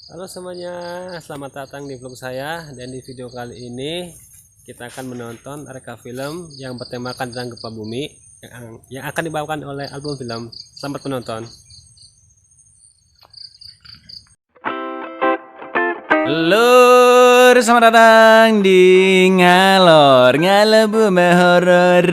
Halo semuanya, selamat datang di vlog saya. Dan di video kali ini kita akan menonton reka film yang bertemakan tentang gempa bumi yang akan dibawakan oleh album film. Selamat menonton. Lur, selamat datang di Ngalor Ngalebume Horor.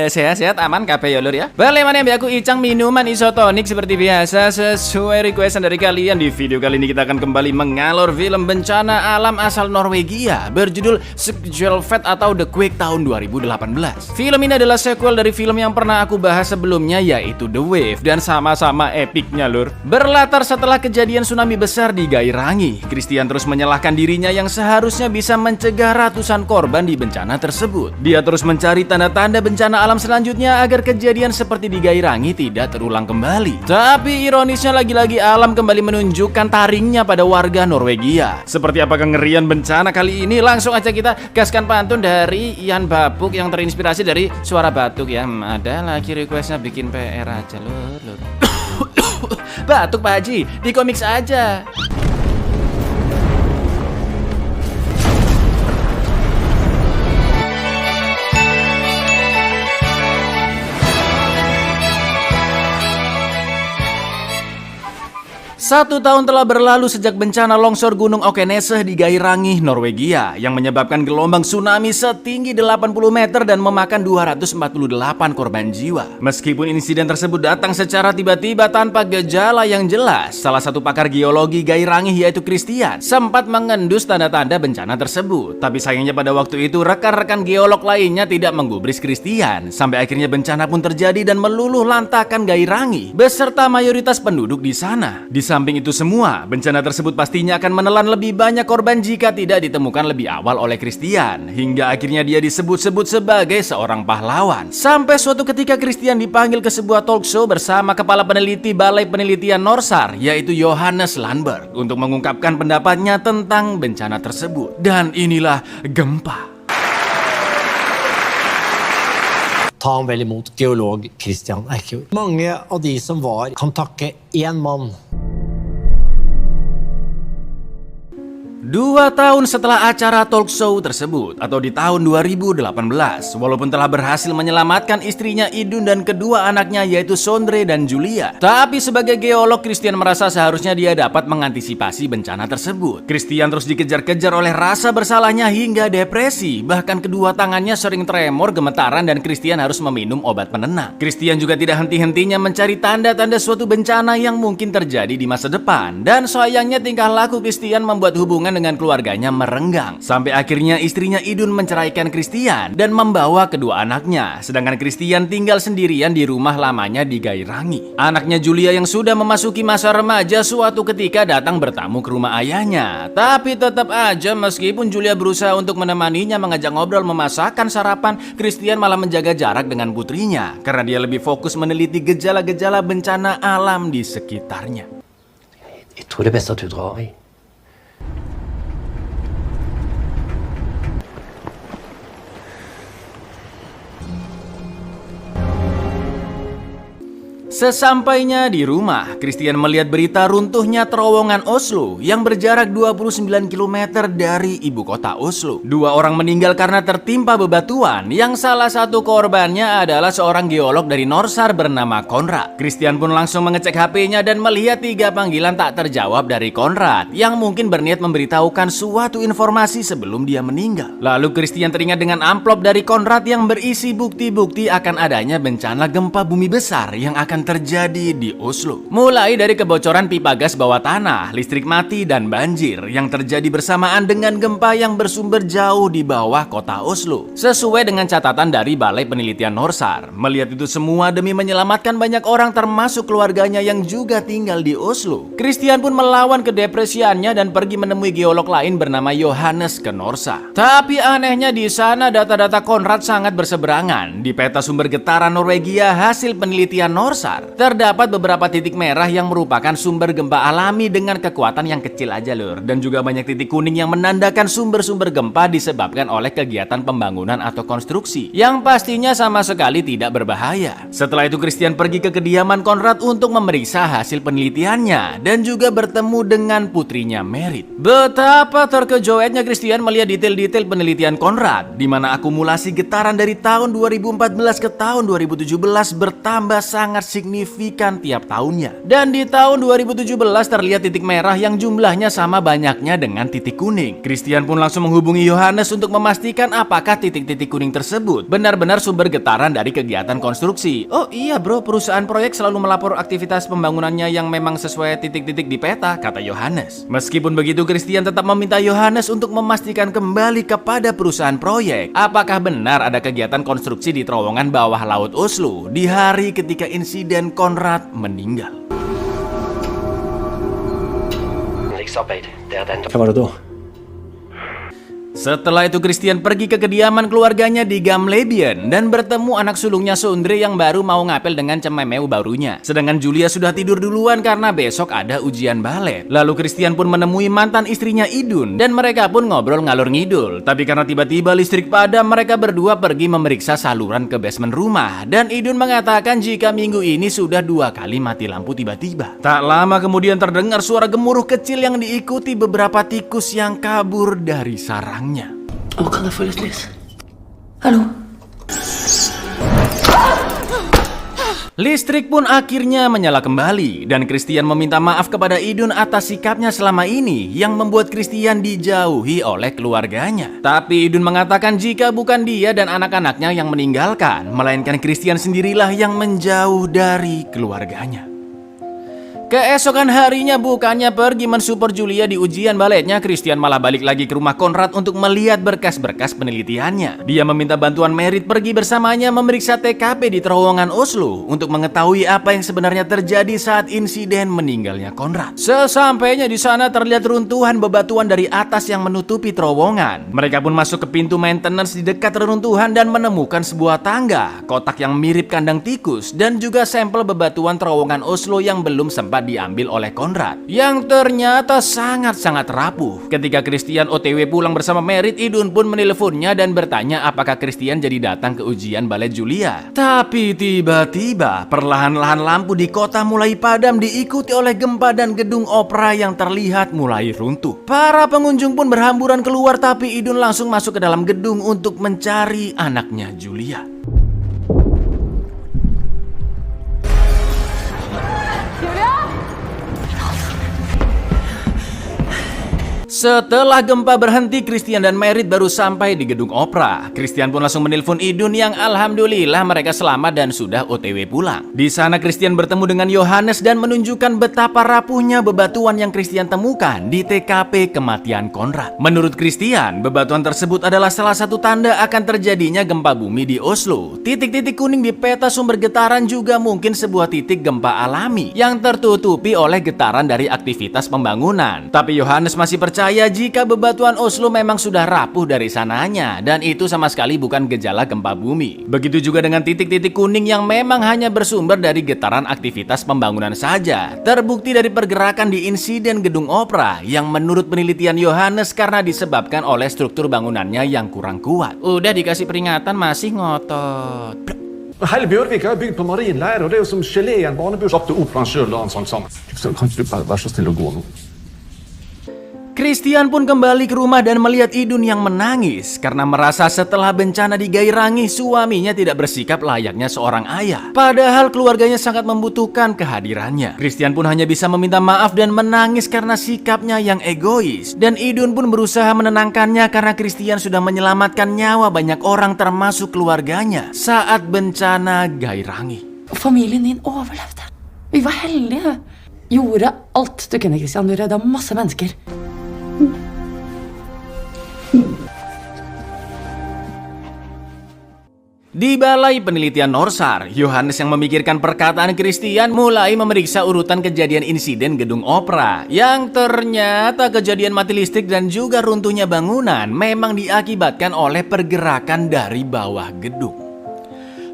Sehat-sehat aman kabeh ya lur ya. Balik mana aku Icang minuman isotonik seperti biasa sesuai requestan dari kalian. Di video kali ini kita akan kembali mengalor film bencana alam asal Norwegia berjudul Skjelvet atau The Quake tahun 2018. Film ini adalah sequel dari film yang pernah aku bahas sebelumnya, yaitu The Wave, dan sama-sama epiknya lur. Berlatar setelah kejadian tsunami besar di Gairangi, Christian terus menyalahkan dirinya yang seharusnya bisa mencegah ratusan korban di bencana tersebut. Dia terus mencari tanda-tanda bencana alam selanjutnya agar kejadian seperti di Gairangi tidak terulang kembali. Tapi ironisnya lagi-lagi alam kembali menunjukkan taringnya pada warga Norwegia. Seperti apa kengerian bencana kali ini? Langsung aja kita gaskan pantun dari Ian Babuk yang terinspirasi dari suara batuk ya. Ada lagi requestnya bikin PR aja lur. Batuk Pak Haji, di komik aja. Satu tahun telah berlalu sejak bencana longsor Gunung Åkneset di Gairangi, Norwegia yang menyebabkan gelombang tsunami setinggi 80 meter dan memakan 248 korban jiwa. Meskipun insiden tersebut datang secara tiba-tiba tanpa gejala yang jelas, salah satu pakar geologi Gairangi yaitu Christian sempat mengendus tanda-tanda bencana tersebut. Tapi sayangnya pada waktu itu rekan-rekan geolog lainnya tidak menggubris Christian sampai akhirnya bencana pun terjadi dan meluluh lantakan Gairangi beserta mayoritas penduduk di sana. Di samping itu semua, bencana tersebut pastinya akan menelan lebih banyak korban jika tidak ditemukan lebih awal oleh Christian. Hingga akhirnya dia disebut-sebut sebagai seorang pahlawan. Sampai suatu ketika Christian dipanggil ke sebuah talk show bersama kepala peneliti Balai Penelitian Norsar, yaitu Johannes Landberg, untuk mengungkapkan pendapatnya tentang bencana tersebut. Dan inilah gempa. Ta han vel imot geolog Christian Eikjord. Mange av de som var, kan takke én mann. 2 tahun setelah acara talk show tersebut, atau di tahun 2018, walaupun telah berhasil menyelamatkan istrinya Idun dan kedua anaknya yaitu Sondre dan Julia, tapi sebagai geolog Christian merasa seharusnya dia dapat mengantisipasi bencana tersebut. Christian terus dikejar-kejar oleh rasa bersalahnya hingga depresi, bahkan kedua tangannya sering tremor, gemetaran, dan Christian harus meminum obat penenang. Christian juga tidak henti-hentinya mencari tanda-tanda suatu bencana yang mungkin terjadi di masa depan, dan sayangnya tingkah laku Christian membuat hubungan dengan keluarganya merenggang. Sampai akhirnya istrinya Idun menceraikan Christian dan membawa kedua anaknya, sedangkan Christian tinggal sendirian di rumah lamanya di Gairangi. Anaknya Julia yang sudah memasuki masa remaja suatu ketika datang bertamu ke rumah ayahnya. Tapi tetap aja meskipun Julia berusaha untuk menemaninya, mengajak ngobrol, memasakkan sarapan, Christian malah menjaga jarak dengan putrinya karena dia lebih fokus meneliti gejala-gejala bencana alam di sekitarnya. Jeg tror det er best at du drar. Sesampainya di rumah, Christian melihat berita runtuhnya terowongan Oslo yang berjarak 29 km dari ibu kota Oslo. 2 orang meninggal karena tertimpa bebatuan, yang salah satu korbannya adalah seorang geolog dari Norsar bernama Konrad. Christian pun langsung mengecek HP-nya dan melihat 3 panggilan tak terjawab dari Konrad yang mungkin berniat memberitahukan suatu informasi sebelum dia meninggal. Lalu Christian teringat dengan amplop dari Konrad yang berisi bukti-bukti akan adanya bencana gempa bumi besar yang akan terjadi di Oslo. Mulai dari kebocoran pipa gas bawah tanah, listrik mati, dan banjir yang terjadi bersamaan dengan gempa yang bersumber jauh di bawah kota Oslo. Sesuai dengan catatan dari Balai Penelitian Norsar, melihat itu semua demi menyelamatkan banyak orang termasuk keluarganya yang juga tinggal di Oslo, Christian pun melawan kedepresiannya dan pergi menemui geolog lain bernama Johannes ke Norsar. Tapi anehnya di sana data-data Konrad sangat berseberangan. Di peta sumber getaran Norwegia hasil penelitian Norsar, Norsar, terdapat beberapa titik merah yang merupakan sumber gempa alami dengan kekuatan yang kecil aja lur. Dan juga banyak titik kuning yang menandakan sumber-sumber gempa disebabkan oleh kegiatan pembangunan atau konstruksi, yang pastinya sama sekali tidak berbahaya. Setelah itu Christian pergi ke kediaman Conrad untuk memeriksa hasil penelitiannya dan juga bertemu dengan putrinya Merit. Betapa terkejutnya Christian melihat detail-detail penelitian Conrad, di mana akumulasi getaran dari tahun 2014 ke tahun 2017 bertambah sangat signifikan tiap tahunnya. Dan di tahun 2017 terlihat titik merah yang jumlahnya sama banyaknya dengan titik kuning. Christian pun langsung menghubungi Johannes untuk memastikan apakah titik-titik kuning tersebut benar-benar sumber getaran dari kegiatan konstruksi. Oh iya bro, perusahaan proyek selalu melapor aktivitas pembangunannya yang memang sesuai titik-titik di peta, kata Johannes. Meskipun begitu, Christian tetap meminta Johannes untuk memastikan kembali kepada perusahaan proyek apakah benar ada kegiatan konstruksi di terowongan bawah laut Oslo di hari ketika insiden Conrad meninggal. Hva var det da? Setelah itu Christian pergi ke kediaman keluarganya di Gamlebyen dan bertemu anak sulungnya Sondre yang baru mau ngapel dengan cememeu barunya. Sedangkan Julia sudah tidur duluan karena besok ada ujian balet. Lalu Christian pun menemui mantan istrinya Idun dan mereka pun ngobrol ngalur ngidul. Tapi karena tiba-tiba listrik padam, mereka berdua pergi memeriksa saluran ke basement rumah. Dan Idun mengatakan jika minggu ini sudah 2 kali mati lampu tiba-tiba. Tak lama kemudian terdengar suara gemuruh kecil yang diikuti beberapa tikus yang kabur dari sarang. Oh, kan jeg få litt lys? Hallo? Listrik pun akhirnya menyala kembali dan Christian meminta maaf kepada Idun atas sikapnya selama ini yang membuat Christian dijauhi oleh keluarganya. Tapi Idun mengatakan jika bukan dia dan anak-anaknya yang meninggalkan, melainkan Christian sendirilah yang menjauh dari keluarganya. Keesokan harinya bukannya pergi mensupport Julia di ujian baletnya, Christian malah balik lagi ke rumah Conrad untuk melihat berkas-berkas penelitiannya. Dia meminta bantuan Merit pergi bersamanya memeriksa TKP di terowongan Oslo untuk mengetahui apa yang sebenarnya terjadi saat insiden meninggalnya Conrad. Sesampainya di sana terlihat runtuhan bebatuan dari atas yang menutupi terowongan. Mereka pun masuk ke pintu maintenance di dekat reruntuhan dan menemukan sebuah tangga, kotak yang mirip kandang tikus, dan juga sampel bebatuan terowongan Oslo yang belum sempat diambil oleh Conrad, yang ternyata sangat-sangat rapuh. Ketika Christian OTW pulang bersama Merit, Idun pun meneleponnya dan bertanya apakah Christian jadi datang ke ujian balet Julia. Tapi tiba-tiba perlahan-lahan lampu di kota mulai padam diikuti oleh gempa dan gedung opera yang terlihat mulai runtuh. Para pengunjung pun berhamburan keluar, tapi Idun langsung masuk ke dalam gedung untuk mencari anaknya Julia. Setelah gempa berhenti, Christian dan Merit baru sampai di gedung opera. Christian pun langsung menelpon Idun yang alhamdulillah mereka selamat dan sudah OTW pulang. Di sana Christian bertemu dengan Johannes dan menunjukkan betapa rapuhnya bebatuan yang Christian temukan di TKP kematian Conrad. Menurut Christian, bebatuan tersebut adalah salah satu tanda akan terjadinya gempa bumi di Oslo. Titik-titik kuning di peta sumber getaran juga mungkin sebuah titik gempa alami yang tertutupi oleh getaran dari aktivitas pembangunan. Tapi Johannes masih percaya jika bebatuan Oslo memang sudah rapuh dari sananya dan itu sama sekali bukan gejala gempa bumi. Begitu juga dengan titik-titik kuning yang memang hanya bersumber dari getaran aktivitas pembangunan saja. Terbukti dari pergerakan di insiden gedung opera yang menurut penelitian Johannes karena disebabkan oleh struktur bangunannya yang kurang kuat. Udah dikasih peringatan masih ngotot. Hele Bjørvika er bygd på marinleir, og det er jo som gelé i en barnebuss opp til operaen selv og en sånn sammen. Så kan ikke du bare være så snill å gå nå? Christian pun kembali ke rumah dan melihat Idun yang menangis karena merasa setelah bencana di Gairangi suaminya tidak bersikap layaknya seorang ayah. Padahal keluarganya sangat membutuhkan kehadirannya. Christian pun hanya bisa meminta maaf dan menangis karena sikapnya yang egois. Dan Idun pun berusaha menenangkannya karena Christian sudah menyelamatkan nyawa banyak orang termasuk keluarganya saat bencana Gairangi. Familien din overlevde. Vi var heldige. Gjorde alt du kunne, Christian. Du redda masse mennesker. Di Balai Penelitian Norsar, Johannes yang memikirkan perkataan Christian mulai memeriksa urutan kejadian insiden gedung opera yang ternyata kejadian mati listrik dan juga runtuhnya bangunan memang diakibatkan oleh pergerakan dari bawah gedung.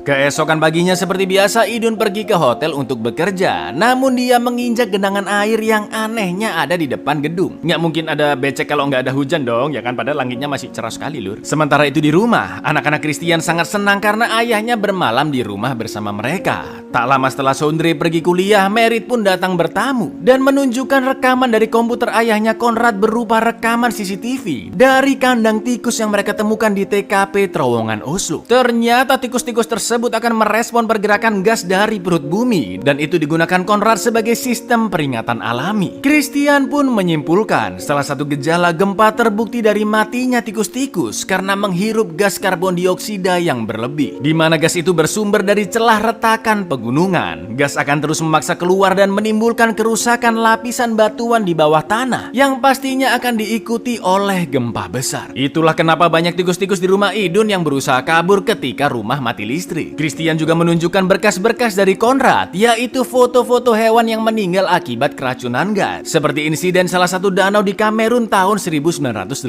Keesokan paginya seperti biasa Idun pergi ke hotel untuk bekerja. Namun dia menginjak genangan air yang anehnya ada di depan gedung. Nggak mungkin ada becek kalau nggak ada hujan dong, ya kan? Padahal langitnya masih cerah sekali, lur. Sementara itu di rumah, anak-anak Christian sangat senang karena ayahnya bermalam di rumah bersama mereka. Tak lama setelah Sondre pergi kuliah, Merit pun datang bertamu dan menunjukkan rekaman dari komputer ayahnya Konrad berupa rekaman CCTV dari kandang tikus yang mereka temukan di TKP Terowongan Oslo. Ternyata tikus-tikus tersebut akan merespon pergerakan gas dari perut bumi dan itu digunakan Konrad sebagai sistem peringatan alami. Christian pun menyimpulkan salah satu gejala gempa terbukti dari matinya tikus-tikus karena menghirup gas karbon dioksida yang berlebih, di mana gas itu bersumber dari celah retakan pegunungan. Gas akan terus memaksa keluar dan menimbulkan kerusakan lapisan batuan di bawah tanah yang pastinya akan diikuti oleh gempa besar. Itulah kenapa banyak tikus-tikus di rumah Idun yang berusaha kabur ketika rumah mati listrik. Christian juga menunjukkan berkas-berkas dari Konrad, yaitu foto-foto hewan yang meninggal akibat keracunan gas, seperti insiden salah satu danau di Kamerun tahun 1986.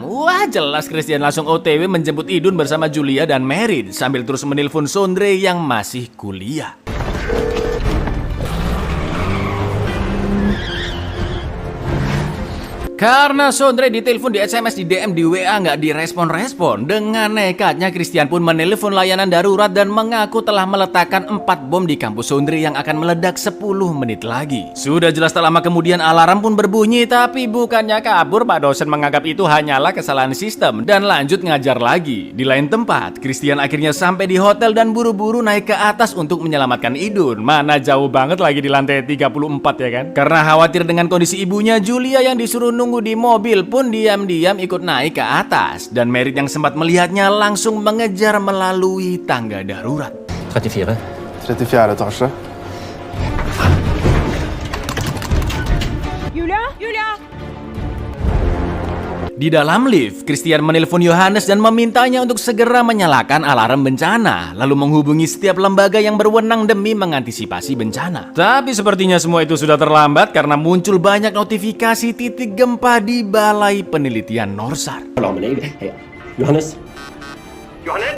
Wah, jelas Christian langsung OTW menjemput Idun bersama Julia dan Merit sambil terus menelpon Sondre yang masih kuliah. Karena Sondre ditelepon, di SMS, di DM, di WA nggak direspon-respon. Dengan nekatnya Christian pun menelpon layanan darurat dan mengaku telah meletakkan 4 bom di kampus Sondre yang akan meledak 10 menit lagi. Sudah jelas tak lama kemudian alarm pun berbunyi, tapi bukannya kabur, Pak dosen menganggap itu hanyalah kesalahan sistem dan lanjut ngajar lagi. Di lain tempat, Christian akhirnya sampai di hotel dan buru-buru naik ke atas untuk menyelamatkan Idun. Mana jauh banget lagi di lantai 34 ya kan? Karena khawatir dengan kondisi ibunya, Julia yang disuruh nunggu di mobil pun diam-diam ikut naik ke atas dan Merit yang sempat melihatnya langsung mengejar melalui tangga darurat. 34 etasje. Di dalam lift, Christian menelpon Johannes dan memintanya untuk segera menyalakan alarm bencana, lalu menghubungi setiap lembaga yang berwenang demi mengantisipasi bencana. Tapi sepertinya semua itu sudah terlambat karena muncul banyak notifikasi titik gempa di Balai Penelitian Norsar. Johannes?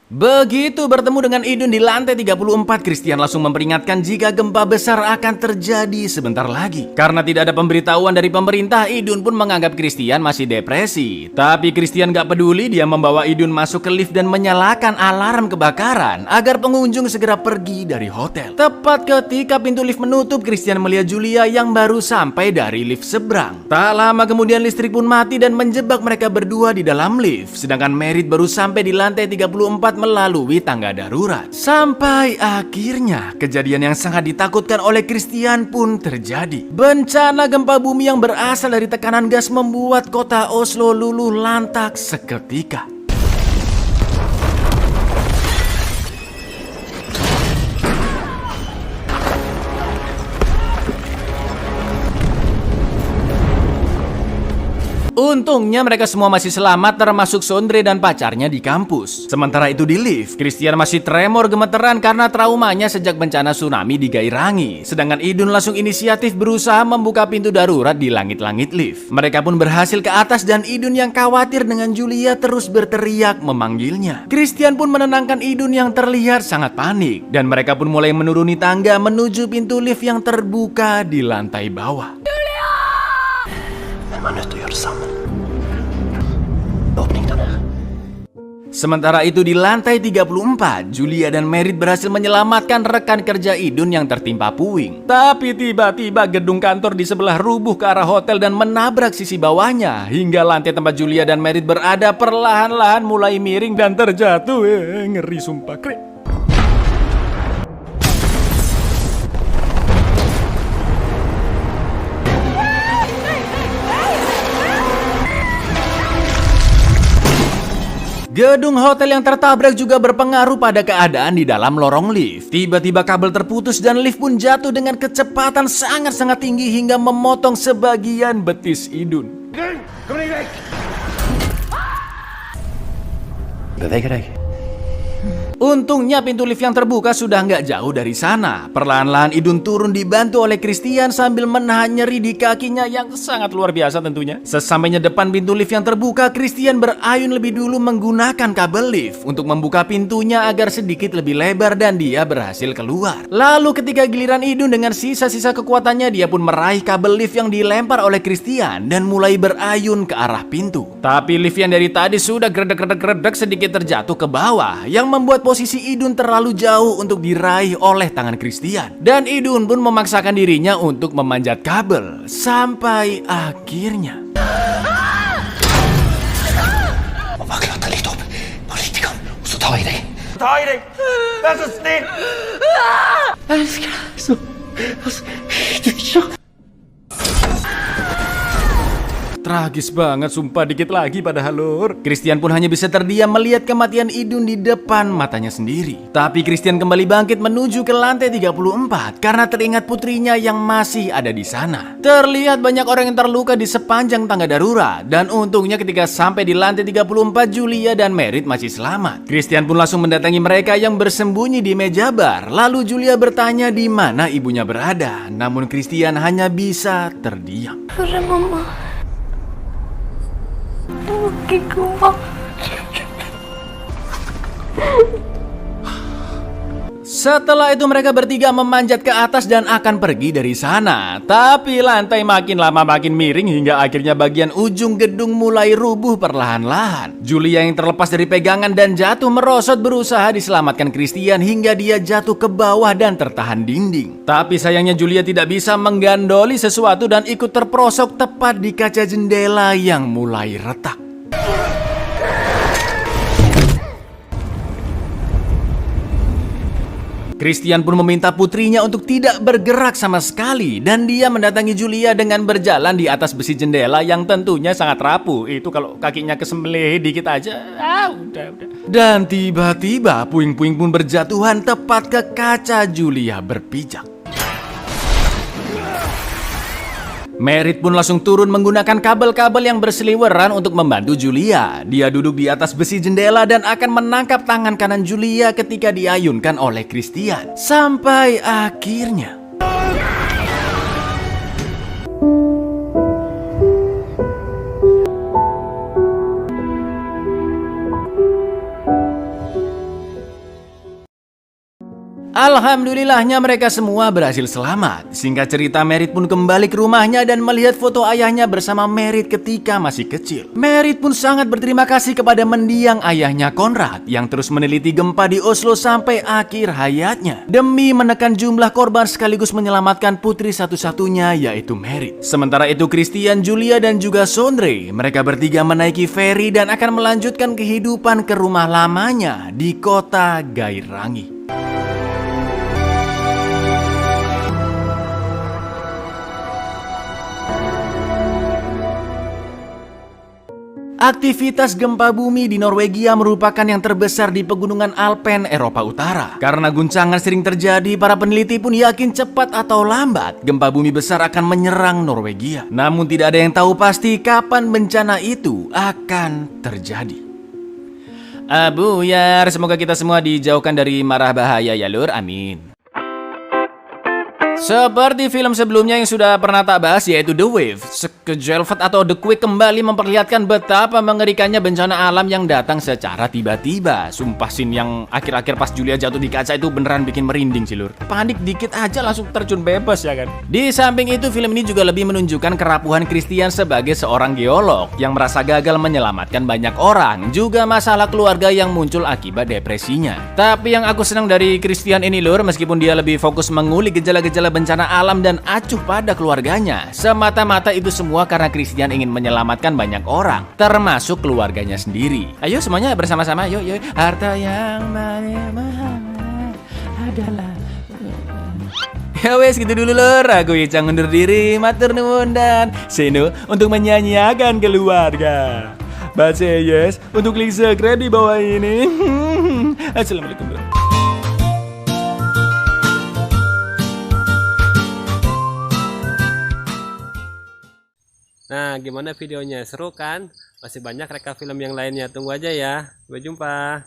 Begitu bertemu dengan Idun di lantai 34, Christian langsung memperingatkan jika gempa besar akan terjadi sebentar lagi. Karena tidak ada pemberitahuan dari pemerintah, Idun pun menganggap Christian masih depresi. Tapi Christian gak peduli, dia membawa Idun masuk ke lift dan menyalakan alarm kebakaran agar pengunjung segera pergi dari hotel. Tepat ketika pintu lift menutup, Christian melihat Julia yang baru sampai dari lift seberang. Tak lama kemudian listrik pun mati dan menjebak mereka berdua di dalam lift. Sedangkan Merit baru sampai di lantai 34 melalui tangga darurat. Sampai akhirnya kejadian yang sangat ditakutkan oleh Christian pun terjadi. Bencana gempa bumi yang berasal dari tekanan gas membuat kota Oslo luluh lantak seketika. Untungnya mereka semua masih selamat, termasuk Sondre dan pacarnya di kampus. Sementara itu di lift, Christian masih tremor gemeteran karena traumanya sejak bencana tsunami di Gairangi. Sedangkan Idun langsung inisiatif berusaha membuka pintu darurat di langit-langit lift. Mereka pun berhasil ke atas dan Idun yang khawatir dengan Julia terus berteriak memanggilnya. Christian pun menenangkan Idun yang terlihat sangat panik dan mereka pun mulai menuruni tangga menuju pintu lift yang terbuka di lantai bawah. Sementara itu di lantai 34, Julia dan Merit berhasil menyelamatkan rekan kerja Idun yang tertimpa puing. Tapi tiba-tiba gedung kantor di sebelah rubuh ke arah hotel dan menabrak sisi bawahnya, hingga lantai tempat Julia dan Merit berada perlahan-lahan mulai miring dan terjatuh. Ngeri sumpah, krik. Gedung hotel yang tertabrak juga berpengaruh pada keadaan di dalam lorong lift. Tiba-tiba kabel terputus dan lift pun jatuh dengan kecepatan sangat-sangat tinggi hingga memotong sebagian betis Idun. Beweeg deg. Untungnya pintu lift yang terbuka sudah nggak jauh dari sana. Perlahan-lahan Idun turun dibantu oleh Christian sambil menahan nyeri di kakinya yang sangat luar biasa tentunya. Sesampainya depan pintu lift yang terbuka, Christian berayun lebih dulu menggunakan kabel lift untuk membuka pintunya agar sedikit lebih lebar dan dia berhasil keluar. Lalu ketika giliran Idun dengan sisa-sisa kekuatannya, dia pun meraih kabel lift yang dilempar oleh Christian dan mulai berayun ke arah pintu. Tapi lift yang dari tadi sudah gredek-gredek sedikit terjatuh ke bawah yang membuat posisi Idun terlalu jauh untuk diraih oleh tangan Christian. Dan Idun pun memaksakan dirinya untuk memanjat kabel sampai akhirnya. Klatrer litt opp på riktig kant, og så ta i deg. Jeg elsker deg så. Du er så. Tragis banget, sumpah, dikit lagi padahal lur. Christian pun hanya bisa terdiam melihat kematian Idun di depan matanya sendiri. Tapi Christian kembali bangkit menuju ke lantai 34 karena teringat putrinya yang masih ada di sana. Terlihat banyak orang yang terluka di sepanjang tangga darurat. Dan untungnya ketika sampai di lantai 34, Julia dan Merit masih selamat. Christian pun langsung mendatangi mereka yang bersembunyi di meja bar. Lalu Julia bertanya di mana ibunya berada. Namun Christian hanya bisa terdiam. Setelah itu mereka bertiga memanjat ke atas dan akan pergi dari sana. Tapi lantai makin lama makin miring hingga akhirnya bagian ujung gedung mulai rubuh perlahan-lahan. Julia yang terlepas dari pegangan dan jatuh merosot berusaha diselamatkan Christian hingga dia jatuh ke bawah dan tertahan dinding. Tapi sayangnya Julia tidak bisa menggandoli sesuatu dan ikut terperosok tepat di kaca jendela yang mulai retak. Christian pun meminta putrinya untuk tidak bergerak sama sekali dan dia mendatangi Julia dengan berjalan di atas besi jendela yang tentunya sangat rapuh. Itu kalau kakinya kesembelih dikit aja, udah. Dan tiba-tiba puing-puing pun berjatuhan tepat ke kaca Julia berpijak. Merit pun langsung turun menggunakan kabel-kabel yang berseliweran untuk membantu Julia. Dia duduk di atas besi jendela dan akan menangkap tangan kanan Julia ketika diayunkan oleh Christian. Sampai akhirnya alhamdulillahnya mereka semua berhasil selamat. Singkat cerita, Merit pun kembali ke rumahnya dan melihat foto ayahnya bersama Merit ketika masih kecil. Merit pun sangat berterima kasih kepada mendiang ayahnya Konrad yang terus meneliti gempa di Oslo sampai akhir hayatnya demi menekan jumlah korban sekaligus menyelamatkan putri satu-satunya yaitu Merit. Sementara itu Christian, Julia dan juga Sondre, mereka bertiga menaiki ferry dan akan melanjutkan kehidupan ke rumah lamanya di kota Gairangi. Aktivitas gempa bumi di Norwegia merupakan yang terbesar di pegunungan Alpen Eropa Utara. Karena guncangan sering terjadi, para peneliti pun yakin cepat atau lambat gempa bumi besar akan menyerang Norwegia. Namun tidak ada yang tahu pasti kapan bencana itu akan terjadi. Abuyar, semoga kita semua dijauhkan dari mara bahaya ya lur, amin. Seperti film sebelumnya yang sudah pernah tak bahas yaitu The Wave, Skjelvet atau The Quake kembali memperlihatkan betapa mengerikannya bencana alam yang datang secara tiba-tiba. Sumpah scene yang akhir-akhir pas Julia jatuh di kaca itu beneran bikin merinding sih lur. Panik dikit aja langsung terjun bebas ya kan. Di samping itu film ini juga lebih menunjukkan kerapuhan Christian sebagai seorang geolog yang merasa gagal menyelamatkan banyak orang. Juga masalah keluarga yang muncul akibat depresinya. Tapi yang aku senang dari Christian ini lur, meskipun dia lebih fokus mengulik gejala-gejala bencana alam dan acuh pada keluarganya, semata-mata itu semua karena Christian ingin menyelamatkan banyak orang, termasuk keluarganya sendiri. Ayo semuanya bersama-sama, yuk. Harta yang mahal adalah. Ya wes gitu dulu lor, aku Icang undur diri, matur nuwun dan seno untuk menyanyiakan keluarga. Baca yes untuk klik subscribe di bawah ini. Assalamualaikum bro. Nah, gimana videonya? Seru kan? Masih banyak reka film yang lainnya. Tunggu aja ya. Sampai jumpa.